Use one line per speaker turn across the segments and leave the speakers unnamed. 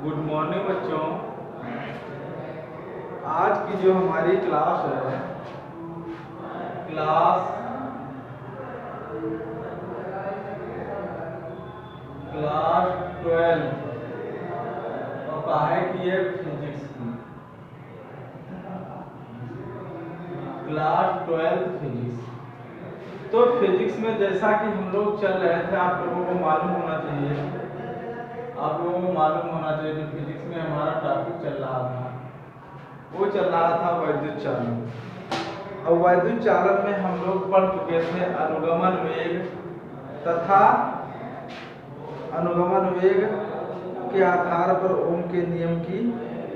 Good morning बच्चों। आज की जो हमारी क्लास है, क्लास 12 और काहे की है फिजिक्स की। Class 12 physics. तो फिजिक्स में जैसा कि हम लोग चल रहे थे, आप लोगों को मालूम होना चाहिए, तो फिजिक्स में हमारा टॉपिक चल रहा था, वो चल रहा था वैद्युत चालन। और वैद्युत चालन में हम लोग पढ़ चुके थे अनुगमन वेग तथा अनुगमन वेग के आधार पर ओम के नियम की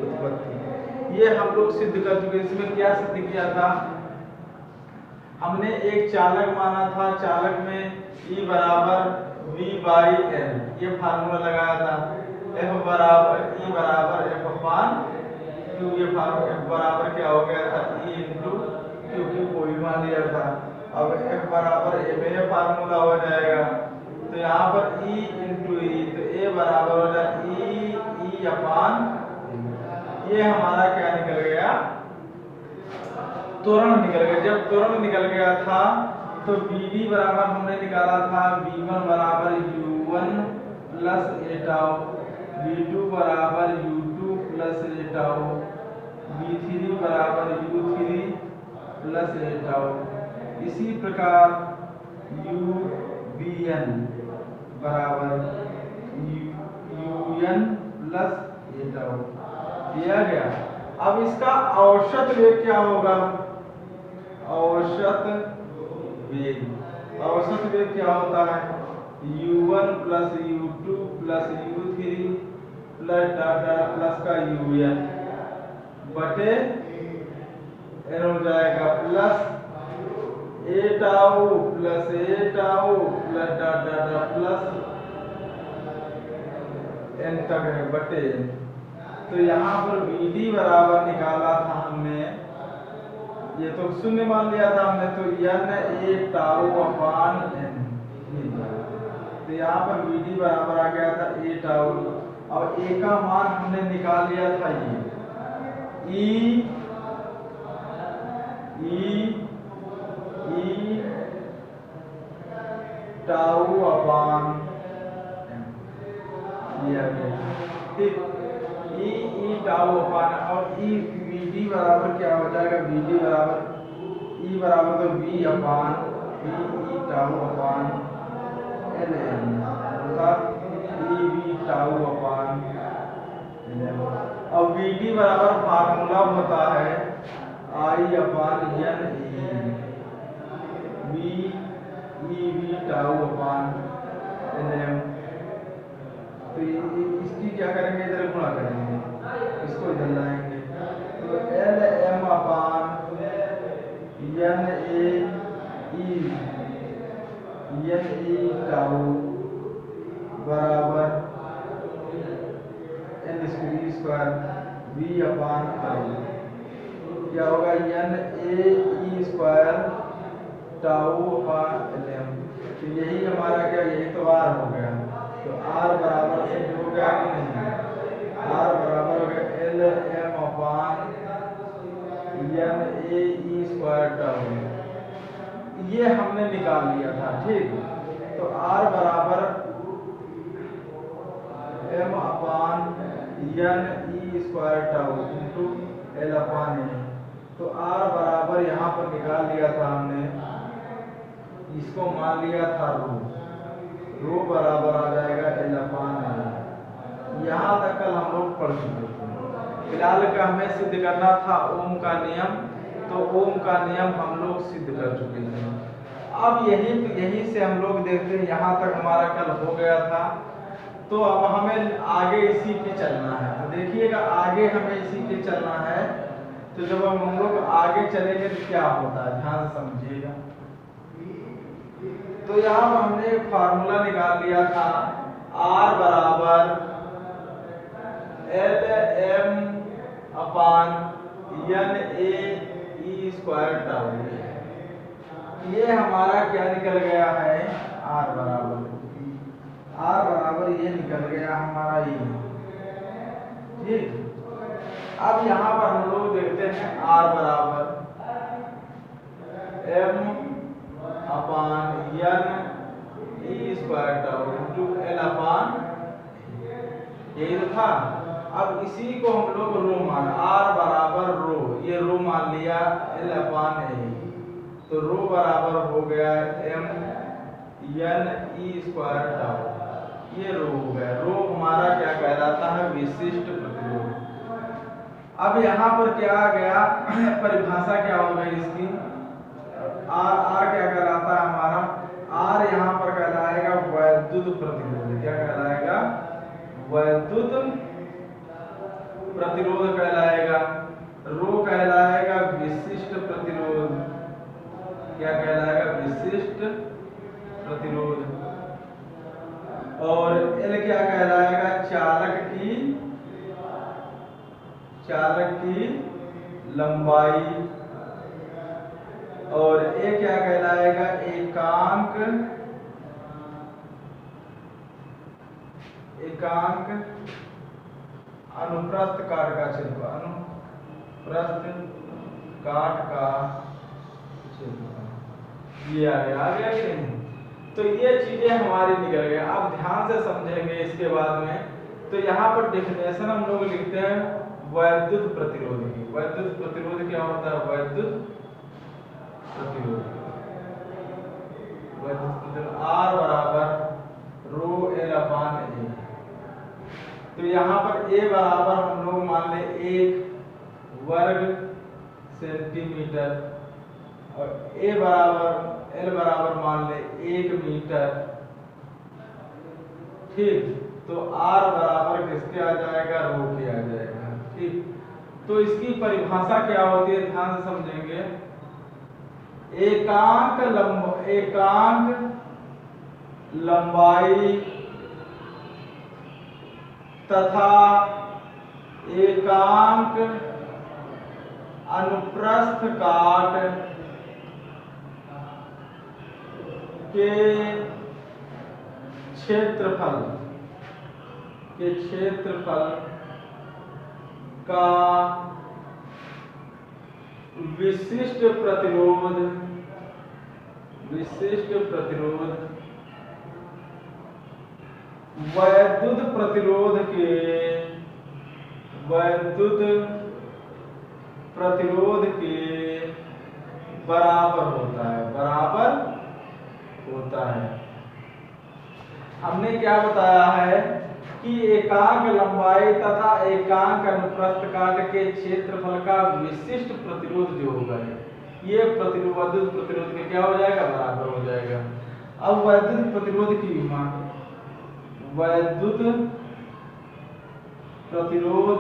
उत्पत्ति। ये हम लोग सिद्ध कर चुके। इसमें क्या सिद्ध किया था? हमने एक चालक माना था, चालक में E बराबर V/L ये फार्मूला लगाया था। F बराबर E बराबर F अपान Q, ये फार्मूला F बराबर क्या हो गया था? E इंटू Q की कोई मान लिया था। अब F बराबर A फार्मूला हो जाएगा, तो यहाँ पर E इंटू E, तो A बराबर हो जाए E अपान, ये हमारा क्या निकल गया? त्वरण निकल गया। जब त्वरण निकल गया था तो BD बराबर हमने निकाला था V1 बराबर U1 plus A tau, V2 बराबर U2 plus A tau, V3 बराबर U3 प्लस A टाउ। इसी प्रकार UBN बराबर UN प्लस A टाउ दिया गया। अब इसका औसत वेग क्या होगा? औसत वेग क्या होता है? U1 plus U2 plus U3 plus plus का UN बटे n हो जाएगा plus A tau plus plus n तक है बटे n। तो यहाँ पर BD बराबर निकाला था हमने, ये तो शून्य मान लिया था हमने, तो NA टाउ अपान n। तो यहाँ पर BD बराबर आ गया था A टाउ, और A का मान हमने निकाल लिया था ये E टाउ अपान n दिया गया। ठीक, E टाउ अपान, और BD बराबर क्या हो जाएगा? BD बराबर E बराबर तो V अपान E टाउ अपान ln, अर्थात EV टाउ अपान ln। अब BD बराबर फार्मूला होता है I upon NE, EV tau upon ln। तो इसकी क्या करेंगे? इधर गुणा करेंगे, इसको इधर लाएंगे, तो LM अपान NE टाउ बराबर n square V upon I। क्या होगा? NAE स्क्वायर टाउ अपान LM। तो यही हमारा क्या, यही तो R हो गया। तो R बराबर से हो गया कि नहीं? R बराबर हो गया LM अपान NAE स्क्वायर टाउ, ये हमने निकाल लिया था। ठीक, तो R बराबर M अपान NE square tau into L अपान E। तो R बराबर यहाँ पर निकाल लिया था हमने, इसको मान लिया था रो बराबर आ जाएगा L अपान L। यहाँ तक कल हम लोग पढ़ चुके थे। फिलहाल का हमें सिद्ध करना था ओम का नियम, तो ओम का नियम हम लोग सिद्ध कर चुके थे। अब यही से हम लोग देखते हैं, यहाँ तक हमारा कल हो गया था, तो अब हमें आगे इसी पे चलना है। तो देखिएगा, आगे हमें इसी पे चलना है। तो जब हम लोग आगे चलेंगे तो क्या होता है, ध्यान से समझिएगा। तो यहाँ पर हमने एक फार्मूला निकाल लिया था, R बराबर LM अपान NAE स्क्वायर टाउ। ये हमारा क्या निकल गया है? R बराबर ये निकल गया हमारा ये। ठीक। अब यहाँ पर हम लोग देखते हैं R बराबर M अपान N E square tau into L अपान, यही तो था। अब इसी को हम लोग रो मान, R बराबर रो, ये रो मान लिया L अपान ए, तो रो बराबर हो गया M N E square tau, ये रो हो गया। रो हमारा क्या कहलाता है, विशिष्ट प्रतिरोध। अब यहाँ पर क्या आ गया, परिभाषा क्या हो गई इसकी, R क्या कहलाता है हमारा, R यहाँ पर कहलाएगा वैद्युत प्रतिरोध। क्या कहलाएगा, वैद्युत प्रतिरोध कहलाएगा। रो कहलाएगा विशिष्ट प्रतिरोध। क्या कहलाएगा, विशिष्ट प्रतिरोध। और L क्या कहलाएगा, चालक की लंबाई। और A क्या कहलाएगा, एकांक अनुप्रस्थ काट का क्षेत्रफल, अनुप्रस्थ काट का क्षेत्रफल। ये आ गया कि नहीं। तो ये चीजें हमारी निकल गई। अब ध्यान से समझेंगे इसके बाद में। तो यहाँ पर डेफिनेशन हम लोग लिखते हैं वैद्युत प्रतिरोध की। वैद्युत प्रतिरोध क्या होता है, वैद्युत प्रतिरोध R बराबर रो L अपान ए। तो यहाँ पर A बराबर हम लोग मान ले 1 वर्ग सेंटीमीटर, और A बराबर L बराबर मान ले 1 मीटर। ठीक, तो R बराबर किसके आ जाएगा, रो के आ जाएगा। ठीक, तो इसकी परिभाषा क्या होती है, ध्यान से समझेंगे। एकांक लंबाई तथा एकांक अनुप्रस्थ काट के क्षेत्रफल का विशिष्ट प्रतिरोध वैद्युत प्रतिरोध के बराबर होता है। हमने क्या बताया है कि एकांक लंबाई तथा एकांक अनुप्रस्थ काट के क्षेत्रफल का विशिष्ट प्रतिरोध जो होगा, ये वैद्युत प्रतिरोध के क्या हो जाएगा, बराबर हो जाएगा। अब वैद्युत प्रतिरोध की मान, वैद्युत प्रतिरोध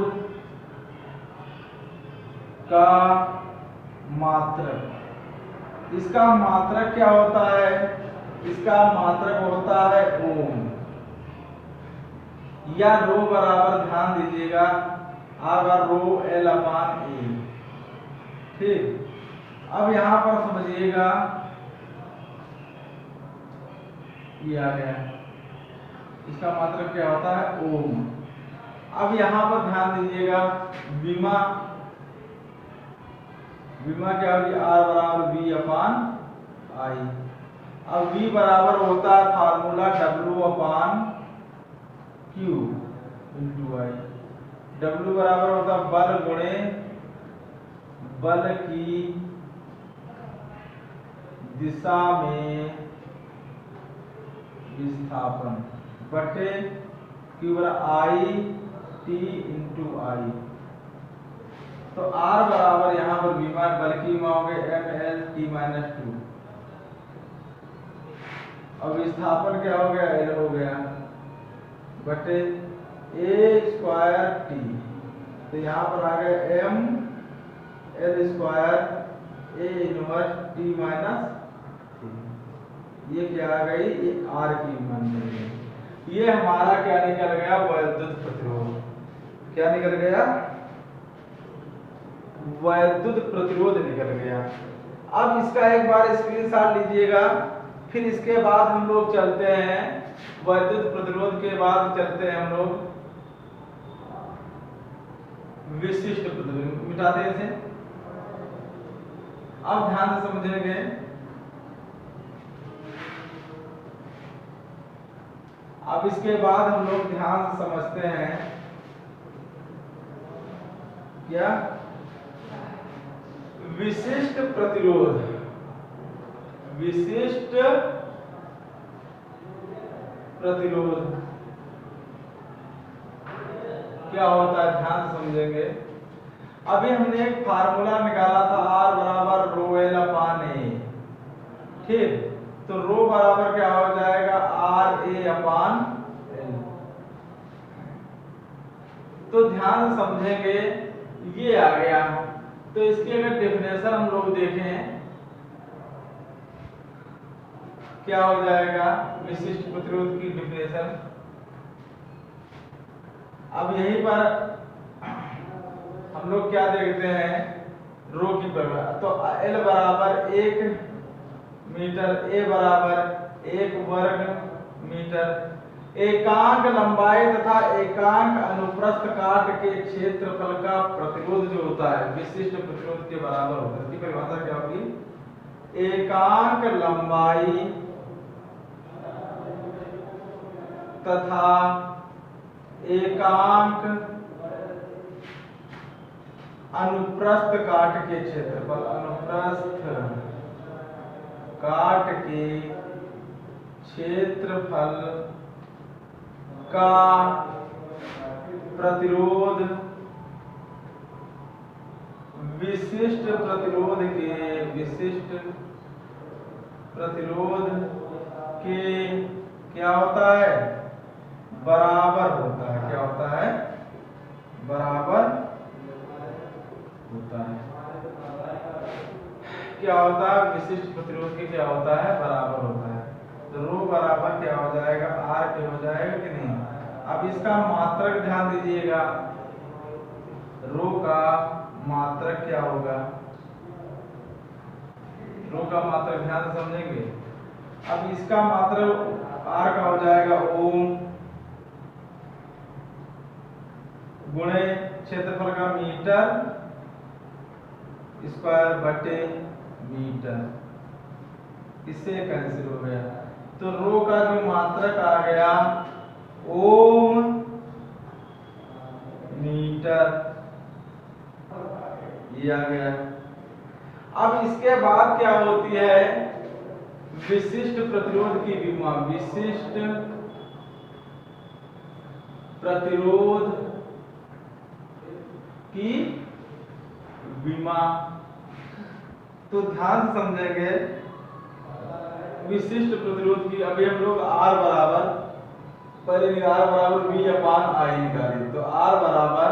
का मात्रक, इसका मात्रक क्या होता है, इसका मात्रक होता है ओम, या रो बराबर, ध्यान दीजिएगा, अगर रो L अपान ए। ठीक, अब यहां पर समझिएगा, ये आ गया, इसका मात्रक क्या होता है, ओम। अब यहां पर ध्यान दीजिएगा, विमा क्या होगी, R बराबर V अपान I। अब V बराबर होता है formula W upon Q into I। W बराबर होता है बल गुणे बल की दिशा में विस्थापन बटे Q बराबर I T इंटू I। तो R बराबर यहाँ पर विमान बल की मान हो गए ML T माइनस 2, और विस्थापन क्या हो गया, L हो गया, बटे A स्क्वायर T। तो यहाँ पर आ गया M L square A inverse T minus, ये क्या आ गई, ये R की मान मिल गई। ये हमारा क्या निकल गया, वैद्युत प्रतिरोध। क्या निकल गया, वैद्युत प्रतिरोध निकल गया। अब इसका एक बार स्क्रीनशॉट लीजिएगा, फिर इसके बाद हम लोग चलते हैं, वैद्युत प्रतिरोध के बाद चलते हैं हम लोग विशिष्ट प्रतिरोध, मिटाते हैं इसे। अब ध्यान से समझेंगे, अब इसके बाद हम लोग ध्यान से समझते हैं क्या विशिष्ट प्रतिरोध। विशिष्ट प्रतिरोध क्या होता है, ध्यान से समझेंगे। अभी हमने एक फार्मूला निकाला था, R बराबर रो एल अपान ए, ठीक। तो रो बराबर क्या हो जाएगा, आर ए अपान एल। तो ध्यान से समझेंगे, ये आ गया। तो इसकी अगर डेफिनेशन हम लोग देखें, क्या हो जाएगा विशिष्ट प्रतिरोध की डेफिनेशन। अब यहीं पर हम लोग क्या देखते हैं, रो की परिभाषा। तो L बराबर 1 मीटर, A बराबर 1 वर्ग मीटर। एकांक लंबाई तथा एकांक अनुप्रस्थ काट के क्षेत्रफल का प्रतिरोध जो होता है विशिष्ट प्रतिरोध के बराबर होता है। इसकी परिभाषा क्या होगी, एकांक लंबाई तथा एकांक अनुप्रस्थ काट के क्षेत्रफल, अनुप्रस्थ काट के क्षेत्रफल का प्रतिरोध विशिष्ट प्रतिरोध के क्या होता है, बराबर होता है। क्या होता है, बराबर होता है। क्या होता है, विशिष्ट प्रतिरोध के क्या होता है, बराबर होता है। तो रो बराबर क्या हो जाएगा, आर के हो जाएगा कि नहीं। अब इसका मात्रक ध्यान दीजिएगा, रो का मात्रक क्या होगा, रो का मात्रक ध्यान से समझेंगे। अब इसका मात्रक आर का हो जाएगा ओम गुणे क्षेत्रफल का मीटर स्क्वायर बटे मीटर, इससे कैंसिल हो गया। तो रो का जो मात्रक आ गया ओम मीटर, ये आ गया। अब इसके बाद क्या होती है, विशिष्ट प्रतिरोध की विमा। विशिष्ट प्रतिरोध की विमा, तो ध्यान से समझेंगे विशिष्ट प्रतिरोध की। अभी हम लोग R बराबर, पहले R बराबर V अपान I निकाली। तो R बराबर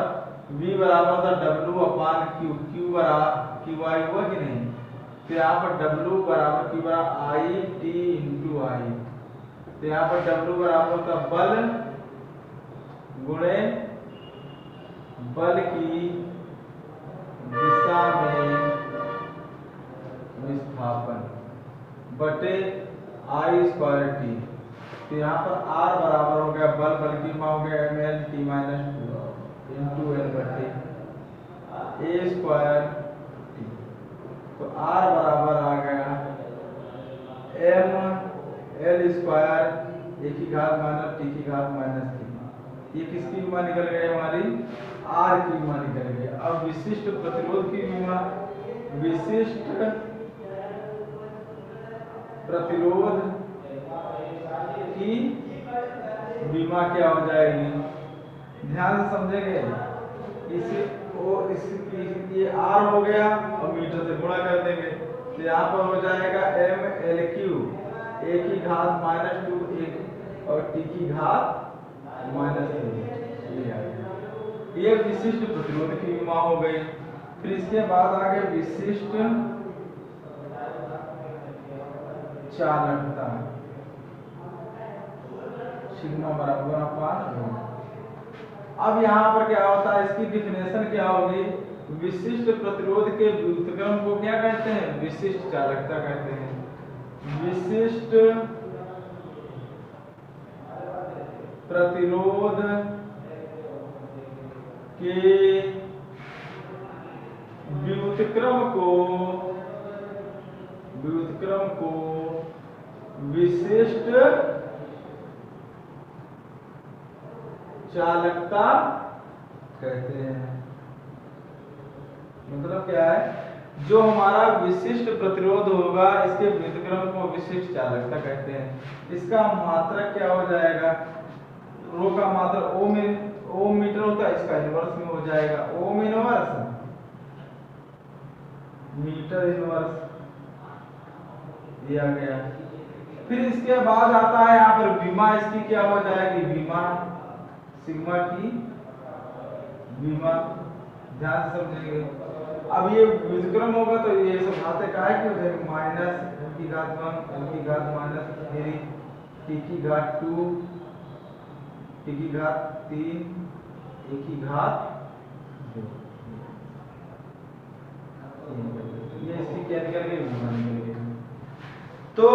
V बराबर होता W अपान Q, Q बराबर QI हुआ कि नहीं। तो यहाँ पर W बराबर Q बराबर I T इंटू I। तो यहाँ पर W बराबर होता बल गुणे बल की दिशा में विस्थापन बटे I स्क्वायर टी। तो यहाँ पर R बराबर हो गया बल, बल की मान हो गया ml t minus 2 into L बटे ए स्क्वायर टी। तो R बराबर आ गया m एल स्क्वायर ए की घात माइनस टी की घात माइनस 3। ये किसकी विमा निकल गई, हमारी R की विमा निकल गई। अब विशिष्ट प्रतिरोध की विमा, विशिष्ट प्रतिरोध की विमा क्या हो जाएगी, ध्यान से समझेंगे। इसे ये R हो गया और मीटर से गुणा कर देंगे। तो यहाँ पर हो जाएगा m एल क्यू ए की घात माइनस 2 और टी की घात माइनस 3। ये विशिष्ट प्रतिरोध की विमा हो गई। फिर इसके बाद आगे विशिष्ट चालकता, सिग्मा बराबर अपान रो। अब यहाँ पर क्या होता है, इसकी डिफिनेशन क्या होगी, विशिष्ट प्रतिरोध के व्युत्क्रम को क्या कहते हैं, विशिष्ट चालकता कहते हैं। विशिष्ट प्रतिरोध के व्युत्क्रम को विशिष्ट चालकता कहते हैं। मतलब क्या है, जो हमारा विशिष्ट प्रतिरोध होगा इसके व्युत्क्रम को विशिष्ट चालकता कहते हैं। इसका मात्रक क्या हो जाएगा, रो का मात्रक ओम मीटर होता है, इसका इनवर्स में हो जाएगा ओम इनवर्स मीटर इनवर्स, दिया गया। फिर इसके बाद आता है यहाँ पर बीमा, इसकी क्या हो जाएगी बीमा, सिग्मा की बीमा, ध्यान से समझेंगे। अब ये व्युत्क्रम होगा तो ये सब घाते काय की हो जाएगी, माइनस n की घात 1 n की घात माइनस 3 t की घात 2 t की घात 3 a की घात 2। ये इसकी क्या निकल गई, बीमा निकल गई। तो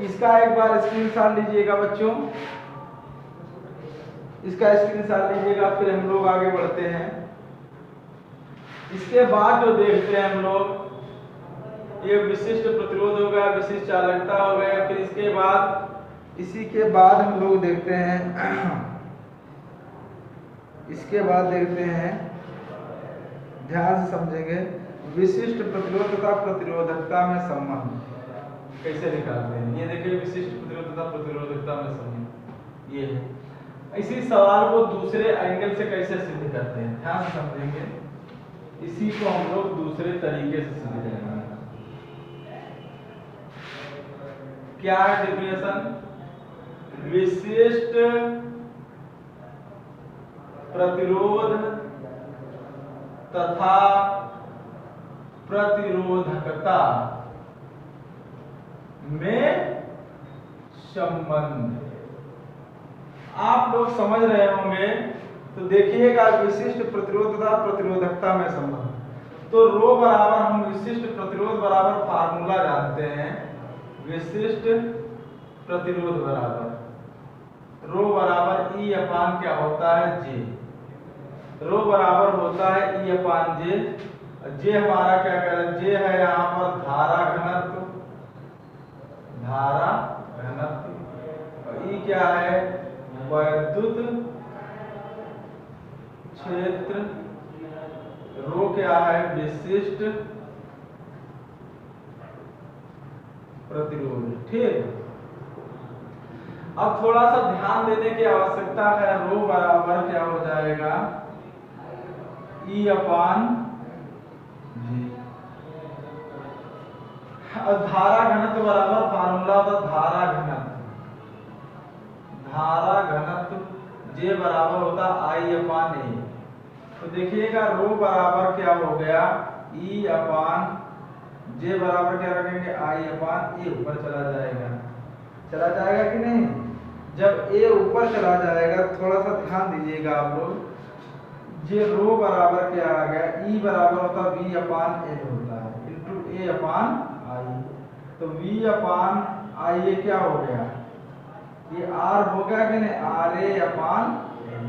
इसका एक बार स्क्रीनशॉट लीजिएगा बच्चों, इसका स्क्रीनशॉट लीजिएगा। फिर हम लोग आगे बढ़ते हैं। इसके बाद जो देखते हैं हम लोग, ये विशिष्ट प्रतिरोध हो गया, विशिष्ट चालकता हो गया। फिर इसके बाद इसी के बाद हम लोग देखते हैं इसके बाद देखते हैं, ध्यान से समझेंगे, विशिष्ट प्रतिरोध तथा प्रतिरोधकता में संबंध कैसे निकालते हैं। ये देखिए विशिष्ट प्रतिरोध तथा प्रतिरोधकता में संबंध ये है। इसी सवाल को दूसरे एंगल से कैसे सिद्ध करते हैं, ध्यान से समझेंगे। इसी को हम लोग दूसरे तरीके से सिद्ध करेंगे। क्या है डेफिनेशन, विशिष्ट प्रतिरोध तथा प्रतिरोधकता में संबंध। आप लोग समझ रहे होंगे तो देखिएगा, विशिष्ट प्रतिरोध तथा प्रतिरोधकता में संबंध। तो रो बराबर, हम विशिष्ट प्रतिरोध बराबर फार्मूला जानते हैं, विशिष्ट प्रतिरोध बराबर रो बराबर ई अपान क्या होता है, जे। रो बराबर होता है ई अपान जे। जे हमारा क्या कह रहे हैं, जे है यहाँ पर धारा घनत्व, और ई क्या है, वैद्युत क्षेत्र। रो क्या है, विशिष्ट प्रतिरोध। ठीक, अब थोड़ा सा ध्यान देने की आवश्यकता है। रो बराबर क्या हो जाएगा, ई अपान जी। धारा घनत्व बराबर फार्मूला होता धारा घनत्व जे बराबर होता आई अपान ए। तो देखिएगा रो बराबर क्या हो गया, ई अपान जे बराबर क्या रखेंगे, आई अपान ए। ऊपर चला जाएगा कि नहीं। जब ए ऊपर चला जाएगा, थोड़ा सा ध्यान दीजिएगा आप लोग। जे रो बराबर क्या आ गया, ई बराबर होता वी अपान एल होता है इंटू ए अपान आई। तो वी अपान आई ये क्या हो गया, ये आर हो गया कि नहीं, आर ए अपान एल।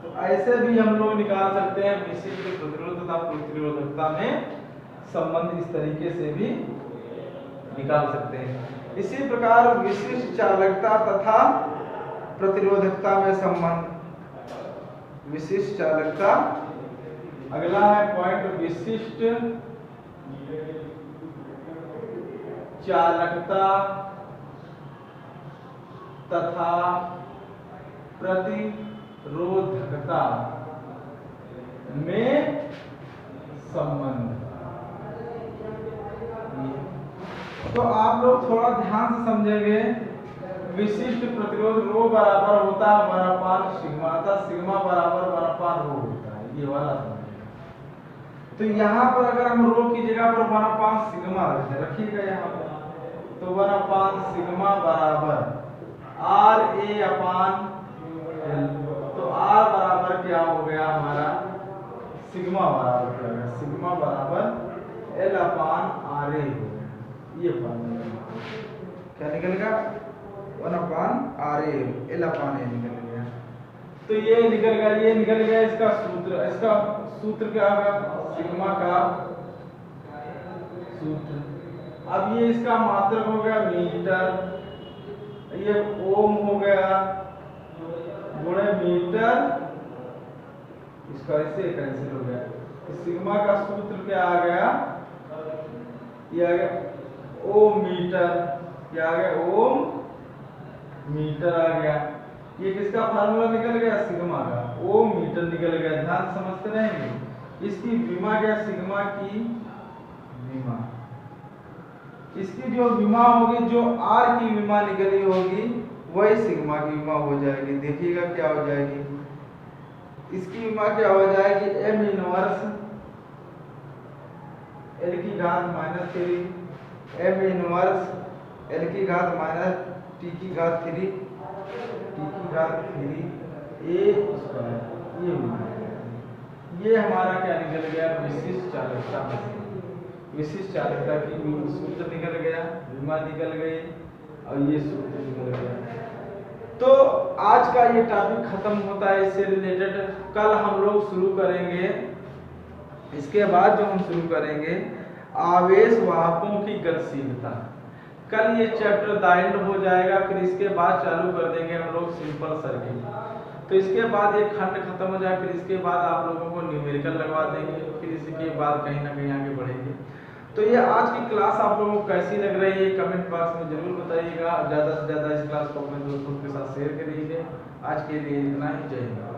तो ऐसे भी हम लोग निकाल सकते हैं विशिष्ट प्रतिरोध तथा प्रतिरोधकता में संबंध, इस तरीके से भी निकाल सकते हैं। इसी प्रकार विशिष्ट चालकता तथा प्रतिरोधकता में संबंध, विशिष्ट चालकता। अगला है पॉइंट, विशिष्ट चालकता तथा प्रतिरोधकता में संबंध। तो आप लोग थोड़ा ध्यान से समझेंगे। विशिष्ट प्रतिरोध रो बराबर होता है 1/सिग्मा, था सिग्मा बराबर 1/रो होता है, ये वाला समझिएगा। तो यहाँ पर अगर हम रो की जगह पर 1/सिग्मा रखिएगा यहाँ पर, तो 1/सिग्मा बराबर आर ए अपान एल। तो आर बराबर क्या हो गया हमारा, सिग्मा बराबर क्या है, सिग्मा बराबर एल अपान आर ए हो गया। ये फॉर्मूला क्या निकलेगा, 1/RA L अपान ए निकल गया। तो ये निकल गया, इसका सूत्र क्या होगा, सिग्मा का सूत्र। अब ये इसका मात्रक हो गया मीटर, ये ओम हो गया गुणे मीटर, इसका ऐसे कैंसिल हो गया। सिग्मा का सूत्र क्या आ गया, ये आ गया ओम मीटर, क्या आ गया ओम मीटर आ गया। ये किसका फार्मूला निकल गया, सिग्मा का, ओम मीटर निकल गया। ध्यान समझते रहेंगे। इसकी विमा क्या, सिग्मा की विमा, इसकी जो विमा होगी, जो आर की विमा निकली होगी वही सिग्मा की विमा हो जाएगी। देखिएगा क्या हो जाएगी, इसकी विमा क्या हो जाएगी, एम इनवर्स एल की घात माइनस 3, एम इनवर्स एल की घात माइनस टी की घात 3, टी की घात 3 ए स्क्वायर। ये हमारा क्या निकल गया, विशिष्ट चालकता में, विशिष्ट चालकता की सूत्र निकल गया, विमा निकल गई और ये सूत्र निकल गया। तो आज का ये टॉपिक खत्म होता है। इससे रिलेटेड कल हम लोग शुरू करेंगे, इसके बाद जो हम शुरू करेंगे आवेश वाहकों की गतिशीलता। कल ये चैप्टर द एंड हो जाएगा, फिर इसके बाद चालू कर देंगे हम लोग सिंपल सर्किट। तो इसके बाद ये खंड खत्म हो जाए, फिर इसके बाद आप लोगों को न्यूमेरिकल लगवा देंगे, फिर इसके बाद कहीं ना कहीं आगे बढ़ेंगे। तो ये आज की क्लास आप लोगों को कैसी लग रही है कमेंट बॉक्स में जरूर बताइएगा। ज़्यादा से ज़्यादा इस क्लास को अपने दोस्तों के साथ शेयर करिएगा। आज के लिए इतना ही, जय हिंद।